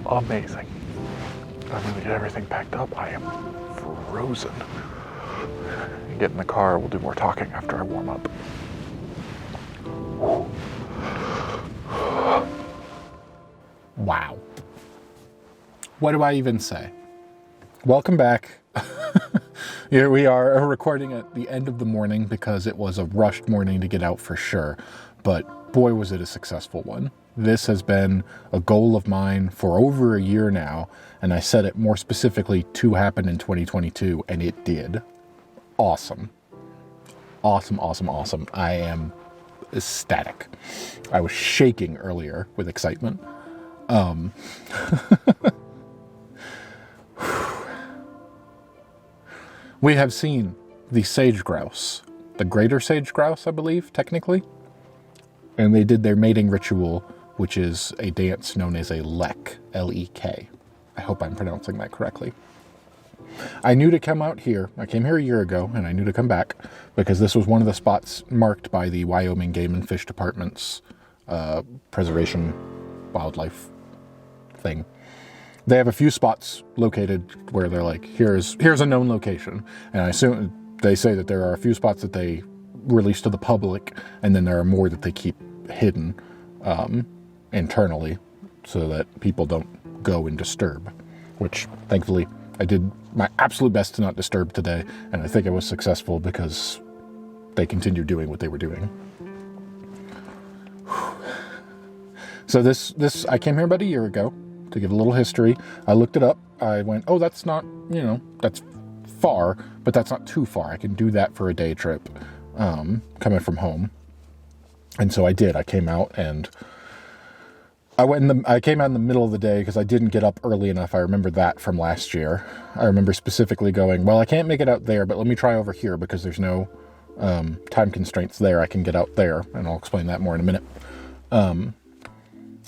amazing. I'm gonna get everything packed up. I am frozen. Get in the car, we'll do more talking after I warm up. Wow. What do I even say? Welcome back. Here we are recording at the end of the morning because it was a rushed morning to get out for sure. But boy, was it a successful one. This has been a goal of mine for over a year now, and I set it more specifically to happen in 2022, and it did. Awesome. Awesome, awesome, awesome. I am ecstatic. I was shaking earlier with excitement. We have seen the Sage Grouse, the greater Sage Grouse, I believe, technically. And they did their mating ritual, which is a dance known as a lek, L-E-K. I hope I'm pronouncing that correctly. I knew to come out here. I came here a year ago, and I knew to come back because this was one of the spots marked by the Wyoming Game and Fish Department's preservation wildlife thing. They have a few spots located where they're like, here's a known location. And I assume they say that there are a few spots that they release to the public, and then there are more that they keep hidden internally so that people don't go and disturb, which thankfully I did my absolute best to not disturb today, and I think I was successful because they continued doing what they were doing. So this I came here about a year ago to give a little history. I looked it up. I went, oh, that's not, that's far, but that's not too far. I can do that for a day trip coming from home. And so I did. I came out and I came out in the middle of the day because I didn't get up early enough. I remember that from last year. I remember specifically going, well, I can't make it out there, but let me try over here because there's no time constraints there. I can get out there, and I'll explain that more in a minute.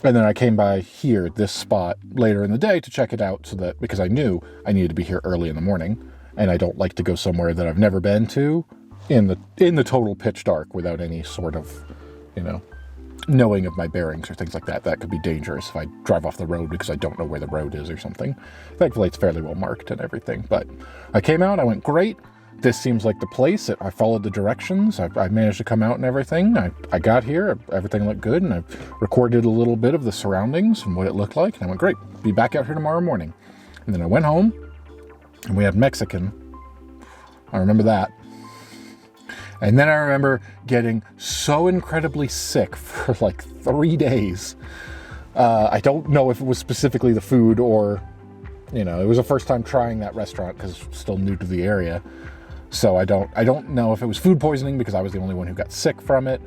And then I came by here, this spot, later in the day to check it out because I knew I needed to be here early in the morning, and I don't like to go somewhere that I've never been to in the total pitch dark without any sort of, knowing of my bearings or things like that. That could be dangerous if I drive off the road because I don't know where the road is or something. Thankfully, it's fairly well marked and everything. But I came out, I went, great. This seems like the place. I followed the directions. I managed to come out and everything. I got here, everything looked good, and I recorded a little bit of the surroundings and what it looked like. And I went, great, be back out here tomorrow morning. And then I went home, and we had Mexican. I remember that. And then I remember getting so incredibly sick for like 3 days. I don't know if it was specifically the food or, it was the first time trying that restaurant because it's still new to the area. So I don't know if it was food poisoning because I was the only one who got sick from it,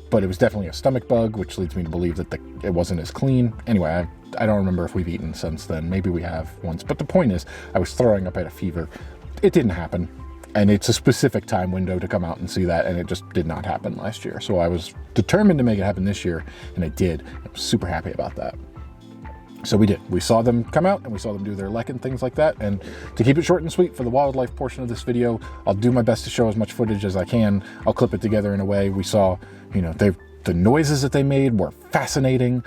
but it was definitely a stomach bug, which leads me to believe that it wasn't as clean. Anyway, I don't remember if we've eaten since then. Maybe we have once. But the point is, I was throwing up at a fever. It didn't happen. And it's a specific time window to come out and see that, and it just did not happen last year. So I was determined to make it happen this year, and it did. I'm super happy about that. So we did. We saw them come out, and we saw them do their lek and things like that. And to keep it short and sweet for the wildlife portion of this video, I'll do my best to show as much footage as I can. I'll clip it together in a way. We saw, the noises that they made were fascinating.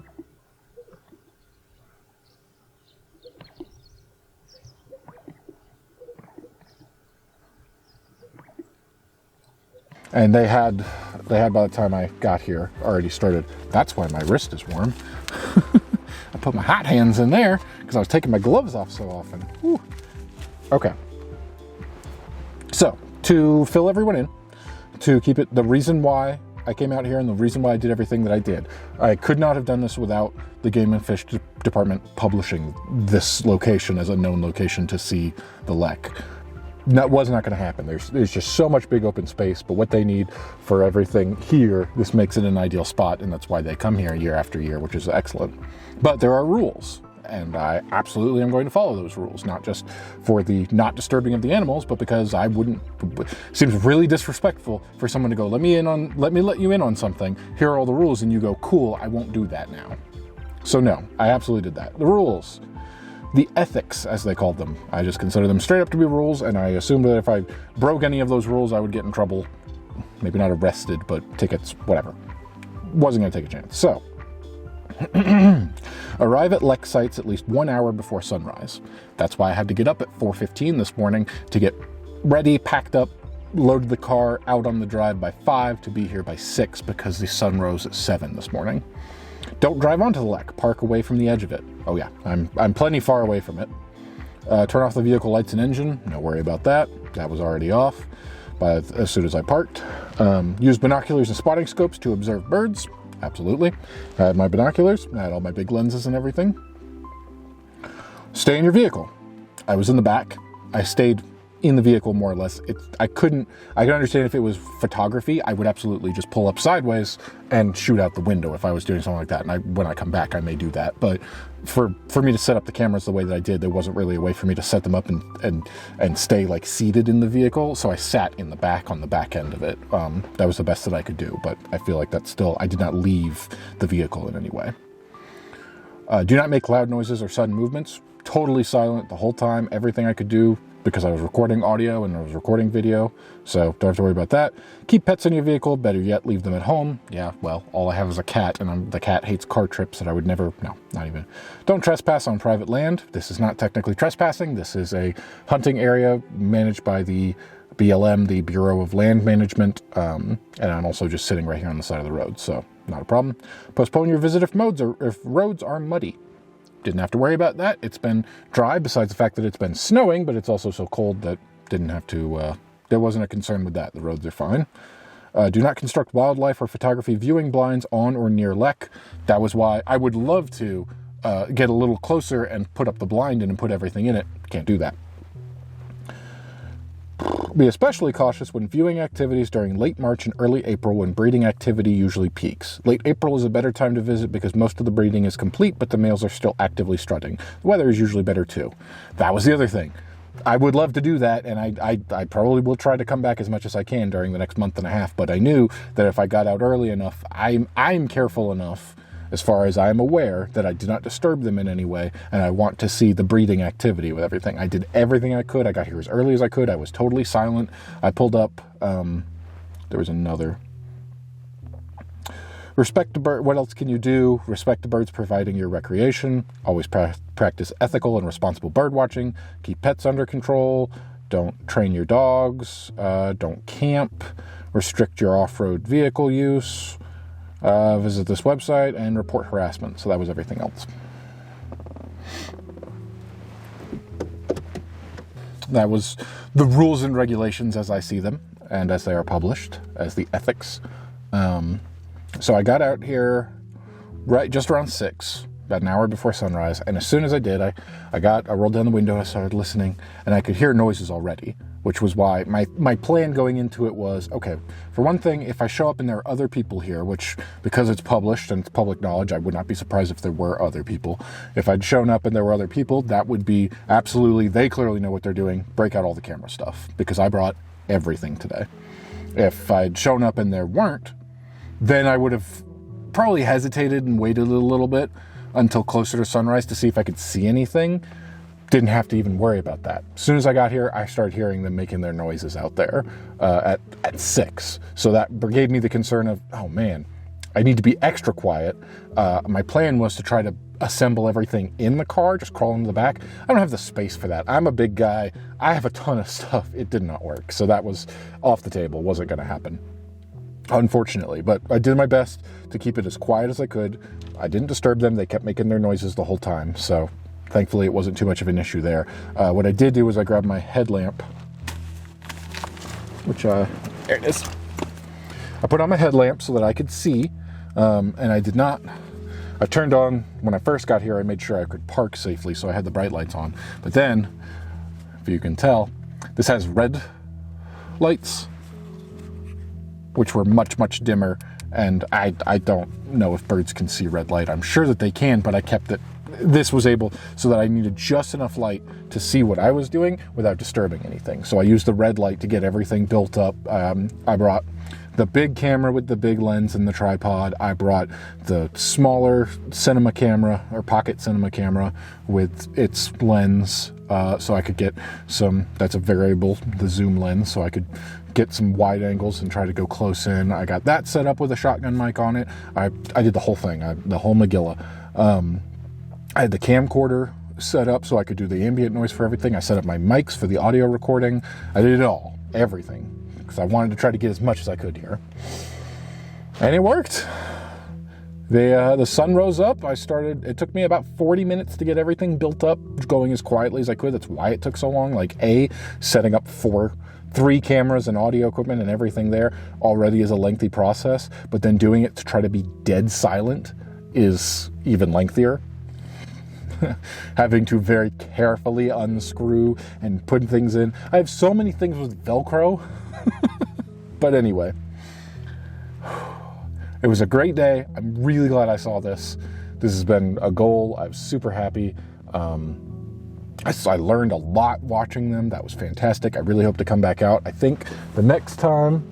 And they had by the time I got here already started. That's why my wrist is warm. I put my hot hands in there because I was taking my gloves off so often. Whew. Okay. So to fill everyone in, to keep it, the reason why I came out here and the reason why I did everything that I did, I could not have done this without the Game and Fish Department publishing this location as a known location to see the lek. That was not going to happen. There's just so much big open space, but what they need for everything here, this makes it an ideal spot, and that's why they come here year after year, which is excellent. But there are rules, and I absolutely am going to follow those rules, not just for the not disturbing of the animals, but because I wouldn't. It seems really disrespectful for someone to go, let me let you in on something. Here are all the rules, and you go, cool, I won't do that now. So no, I absolutely did that. The rules. The ethics, as they called them. I just consider them straight up to be rules, and I assumed that if I broke any of those rules, I would get in trouble. Maybe not arrested, but tickets, whatever. Wasn't going to take a chance. So, Arrive at lek sites at least 1 hour before sunrise. That's why I had to get up at 4:15 this morning to get ready, packed up, loaded the car out on the drive by 5 to be here by 6 because the sun rose at 7 this morning. Don't drive onto the lek. Park away from the edge of it. Oh yeah, I'm plenty far away from it. Turn off the vehicle lights and engine. No worry about that. That was already off as soon as I parked. Use binoculars and spotting scopes to observe birds. Absolutely. I had my binoculars. I had all my big lenses and everything. Stay in your vehicle. I was in the back. I stayed in the vehicle more or less. I can understand if it was photography, I would absolutely just pull up sideways and shoot out the window if I was doing something like that. And when I come back, I may do that. But for me to set up the cameras the way that I did, there wasn't really a way for me to set them up and stay like seated in the vehicle. So I sat in the back on the back end of it. That was the best that I could do. But I feel like I did not leave the vehicle in any way. Do not make loud noises or sudden movements. Totally silent the whole time. Everything I could do, because I was recording audio and I was recording video, so don't have to worry about that. Keep pets in your vehicle. Better yet, leave them at home. Yeah, well, all I have is a cat, and the cat hates car trips that I would never, no, not even. Don't trespass on private land. This is not technically trespassing. This is a hunting area managed by the BLM, the Bureau of Land Management, and I'm also just sitting right here on the side of the road, so not a problem. Postpone your visit if roads are muddy. Didn't have to worry about that. It's been dry, besides the fact that it's been snowing, but it's also so cold that didn't have to, there wasn't a concern with that. The roads are fine. Do not construct wildlife or photography viewing blinds on or near lek. That was why I would love to get a little closer and put up the blind and put everything in it. Can't do that. Be especially cautious when viewing activities during late March and early April when breeding activity usually peaks. Late April is a better time to visit because most of the breeding is complete, but the males are still actively strutting. The weather is usually better too. That was the other thing. I would love to do that, and I probably will try to come back as much as I can during the next month and a half, but I knew that if I got out early enough, I'm careful enough, as far as I am aware, that I did not disturb them in any way, and I want to see the breeding activity with everything. I did everything I could. I got here as early as I could. I was totally silent. I pulled up, there was another. Respect the bird. What else can you do? Respect the birds providing your recreation. Always practice ethical and responsible bird watching. Keep pets under control. Don't train your dogs. Don't camp. Restrict your off-road vehicle use. Visit this website and report harassment. So that was everything else. That was the rules and regulations as I see them and as they are published, as the ethics. So I got out here just around 6, about an hour before sunrise. And as soon as I did, I rolled down the window, I started listening, and I could hear noises already, which was why my plan going into it was, okay, for one thing, if I show up and there are other people here, which, because it's published and it's public knowledge, I would not be surprised if there were other people. If I'd shown up and there were other people, that would be absolutely, they clearly know what they're doing, break out all the camera stuff, because I brought everything today. If I'd shown up and there weren't, then I would have probably hesitated and waited a little bit until closer to sunrise to see if I could see anything. Didn't have to even worry about that. As soon as I got here, I started hearing them making their noises out there at 6. So that gave me the concern of, oh man, I need to be extra quiet. My plan was to try to assemble everything in the car, just crawl into the back. I don't have the space for that. I'm a big guy. I have a ton of stuff. It did not work. So that was off the table. Wasn't going to happen, unfortunately. But I did my best to keep it as quiet as I could. I didn't disturb them. They kept making their noises the whole time. So thankfully, it wasn't too much of an issue there. What I did do was I grabbed my headlamp, which, there it is. I put on my headlamp so that I could see, and I did not. I turned on, when I first got here, I made sure I could park safely, so I had the bright lights on. But then, if you can tell, this has red lights, which were much, much dimmer, and I don't know if birds can see red light. I'm sure that they can, but I kept it. This was able, so that I needed just enough light to see what I was doing without disturbing anything. So I used the red light to get everything built up. I brought the big camera with the big lens and the tripod. I brought the smaller cinema camera, or pocket cinema camera, with its lens, so I could get some, that's a variable, the zoom lens, so I could get some wide angles and try to go close in. I got that set up with a shotgun mic on it. I did the whole thing, the whole Megillah. I had the camcorder set up so I could do the ambient noise for everything. I set up my mics for the audio recording. I did it all, everything, because I wanted to try to get as much as I could here. And it worked. The sun rose up. It took me about 40 minutes to get everything built up, going as quietly as I could. That's why it took so long. Like, setting up 3 cameras and audio equipment and everything there already is a lengthy process, but then doing it to try to be dead silent is even lengthier. Having to very carefully unscrew and put things in. I have so many things with Velcro. But anyway, it was a great day. I'm really glad I saw this. This has been a goal. I was super happy. I learned a lot watching them. That was fantastic. I really hope to come back out. I think the next time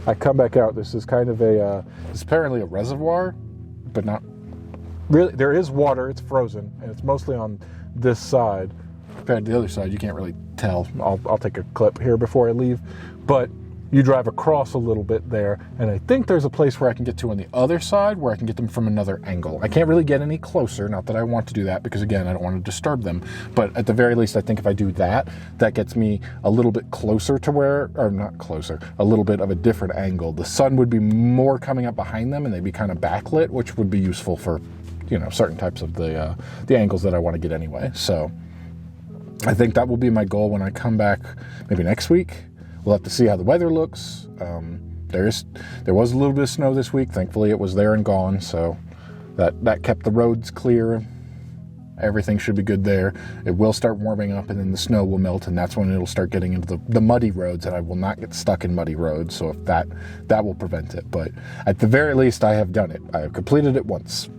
I come back out, this is kind of it's apparently a reservoir, but not really. There is water. It's frozen, and it's mostly on this side. Compared to the other side, you can't really tell. I'll take a clip here before I leave, but you drive across a little bit there, and I think there's a place where I can get to on the other side where I can get them from another angle. I can't really get any closer, not that I want to do that, because again, I don't want to disturb them, but at the very least, I think if I do that, that gets me a little bit closer to or not closer, a little bit of a different angle. The sun would be more coming up behind them, and they'd be kind of backlit, which would be useful for, certain types of the angles that I want to get anyway. So I think that will be my goal when I come back, maybe next week. We'll have to see how the weather looks. There was a little bit of snow this week. Thankfully, it was there and gone, so that kept the roads clear. Everything should be good there. It will start warming up, and then the snow will melt, and that's when it'll start getting into the muddy roads, and I will not get stuck in muddy roads, so if that will prevent it. But at the very least, I have done it. I have completed it once.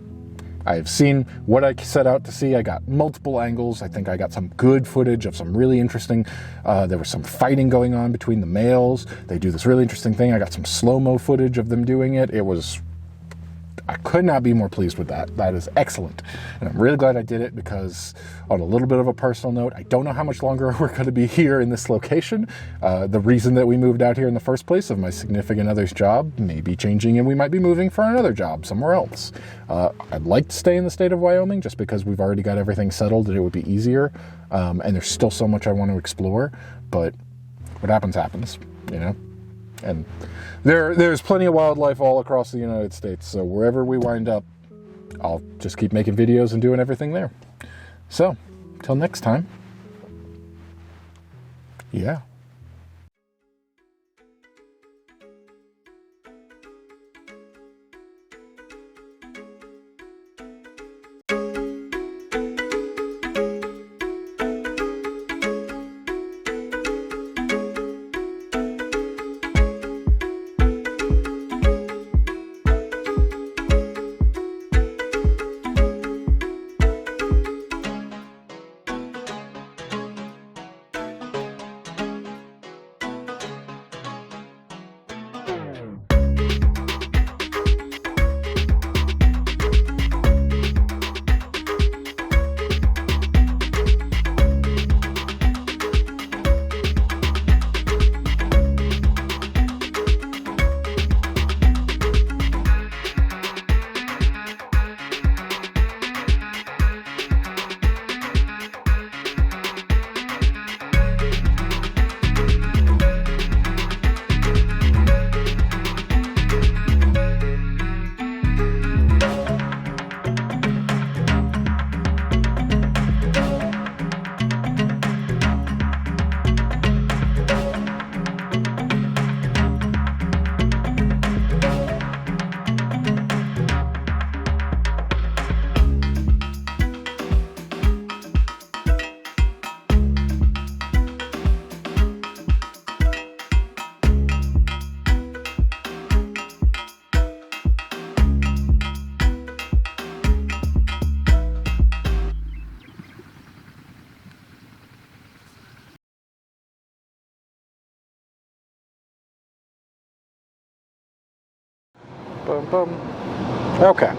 I have seen what I set out to see. I got multiple angles. I think I got some good footage of some really interesting, there was some fighting going on between the males. They do this really interesting thing. I got some slow-mo footage of them doing it. I could not be more pleased with that. That is excellent. And I'm really glad I did it because, on a little bit of a personal note, I don't know how much longer we're going to be here in this location. The reason that we moved out here in the first place of my significant other's job may be changing, and we might be moving for another job somewhere else. I'd like to stay in the state of Wyoming just because we've already got everything settled and it would be easier. And there's still so much I want to explore, but what happens, And there's plenty of wildlife all across the United States, so wherever we wind up, I'll just keep making videos and doing everything there. So, till next time, yeah. Boom, boom. Okay.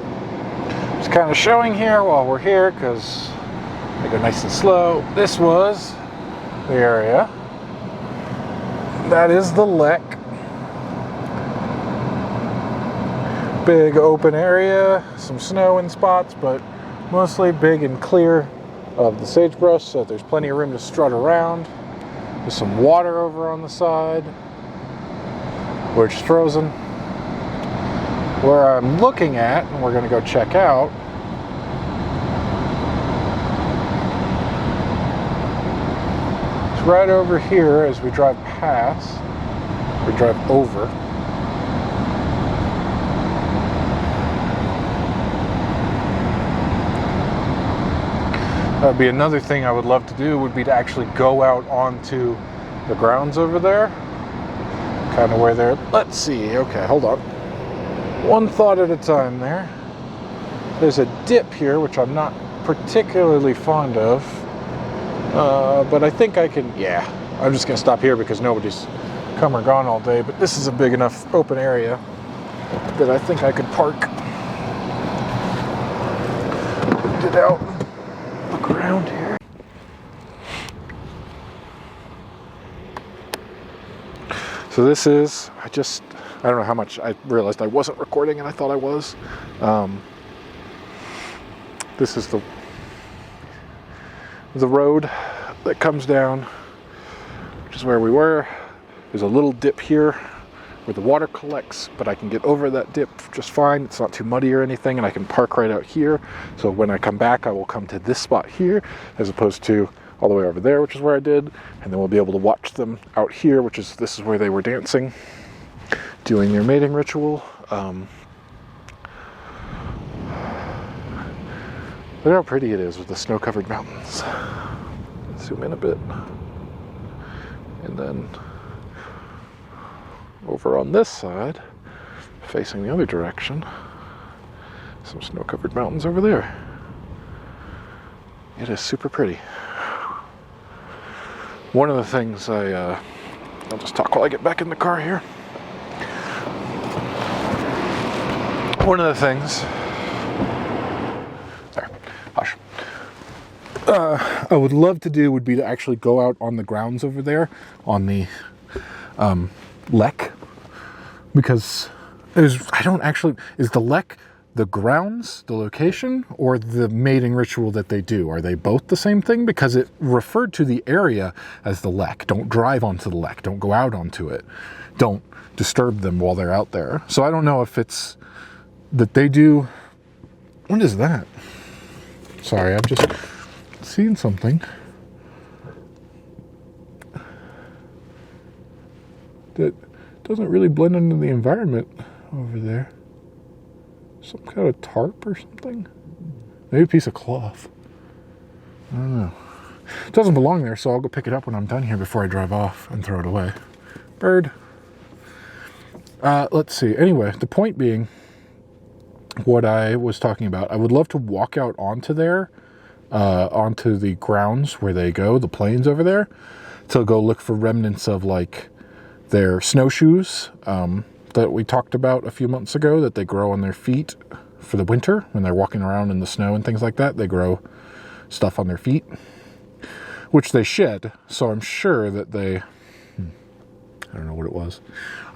Just kind of showing here while we're here because I go nice and slow. This was the area. That is the lek. Big open area, some snow in spots, but mostly big and clear of the sage brush, so there's plenty of room to strut around. There's some water over on the side, which is frozen. Where I'm looking at, and we're going to go check out, it's right over here as we drive past, or drive over. That would be another thing I would love to do, would be to actually go out onto the grounds over there. Kind of where they're, let's see, okay, hold on. One thought at a time there. There's a dip here, which I'm not particularly fond of. But I think I can, yeah. I'm just gonna stop here because nobody's come or gone all day, but this is a big enough open area that I think I could park. Get out. Look around here. So this is, I don't know how much, I realized I wasn't recording and I thought I was. This is the road that comes down, which is where we were. There's a little dip here where the water collects, but I can get over that dip just fine. It's not too muddy or anything, and I can park right out here. So when I come back, I will come to this spot here, as opposed to all the way over there, which is where I did. And then we'll be able to watch them out here, this is where they were dancing, doing their mating ritual. Look how pretty it is with the snow-covered mountains. Zoom in a bit. And then over on this side, facing the other direction, some snow-covered mountains over there. It is super pretty. One of the things I'll just talk while I get back in the car here. One of the things, there, hush. I would love to do would be to actually go out on the grounds over there, on the lek, because is the lek the grounds, the location, or the mating ritual that they do? Are they both the same thing? Because it referred to the area as the lek. Don't drive onto the lek. Don't go out onto it. Don't disturb them while they're out there. So I don't know if it's that they do. What is that? Sorry, I'm just seeing something that doesn't really blend into the environment over there. Some kind of tarp or something? Maybe a piece of cloth. I don't know. It doesn't belong there, so I'll go pick it up when I'm done here before I drive off and throw it away. Bird. Let's see. Anyway, the point being, what I was talking about, I would love to walk out onto there, onto the grounds where they go, the plains over there, to go look for remnants of like their snowshoes that we talked about a few months ago, that they grow on their feet for the winter when they're walking around in the snow and things like that. They grow stuff on their feet, which they shed. So I'm sure that they, I don't know what it was.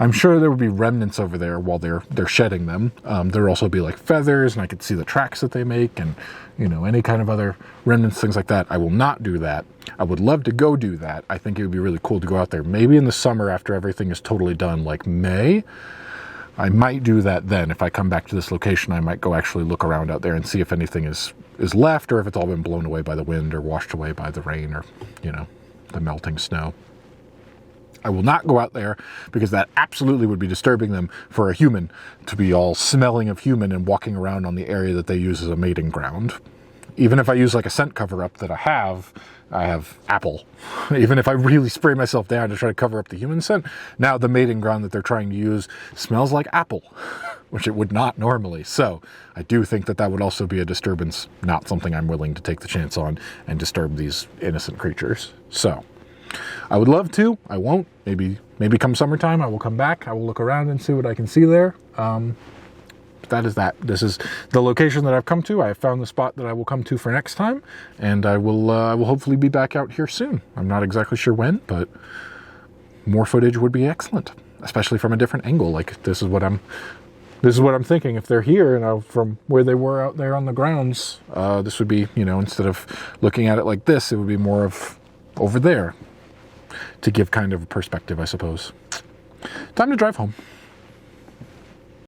I'm sure there would be remnants over there while they're shedding them. There'd also be like feathers, and I could see the tracks that they make, and any kind of other remnants, things like that. I will not do that. I would love to go do that. I think it would be really cool to go out there. Maybe in the summer after everything is totally done, like May. I might do that then. If I come back to this location, I might go actually look around out there and see if anything is left, or if it's all been blown away by the wind or washed away by the rain, or the melting snow. I will not go out there because that absolutely would be disturbing them for a human to be all smelling of human and walking around on the area that they use as a mating ground. Even if I use like a scent cover up that I have apple. Even if I really spray myself down to try to cover up the human scent, now the mating ground that they're trying to use smells like apple, which it would not normally. So I do think that would also be a disturbance, not something I'm willing to take the chance on and disturb these innocent creatures. So I would love to. I won't. Maybe come summertime, I will come back. I will look around and see what I can see there. That is that. This is the location that I've come to. I have found the spot that I will come to for next time, and I will hopefully be back out here soon. I'm not exactly sure when, but more footage would be excellent, especially from a different angle. Like this is what I'm this is what I'm thinking. If they're here, from where they were out there on the grounds, this would be, instead of looking at it like this, it would be more of over there to give kind of a perspective, I suppose. Time to drive home.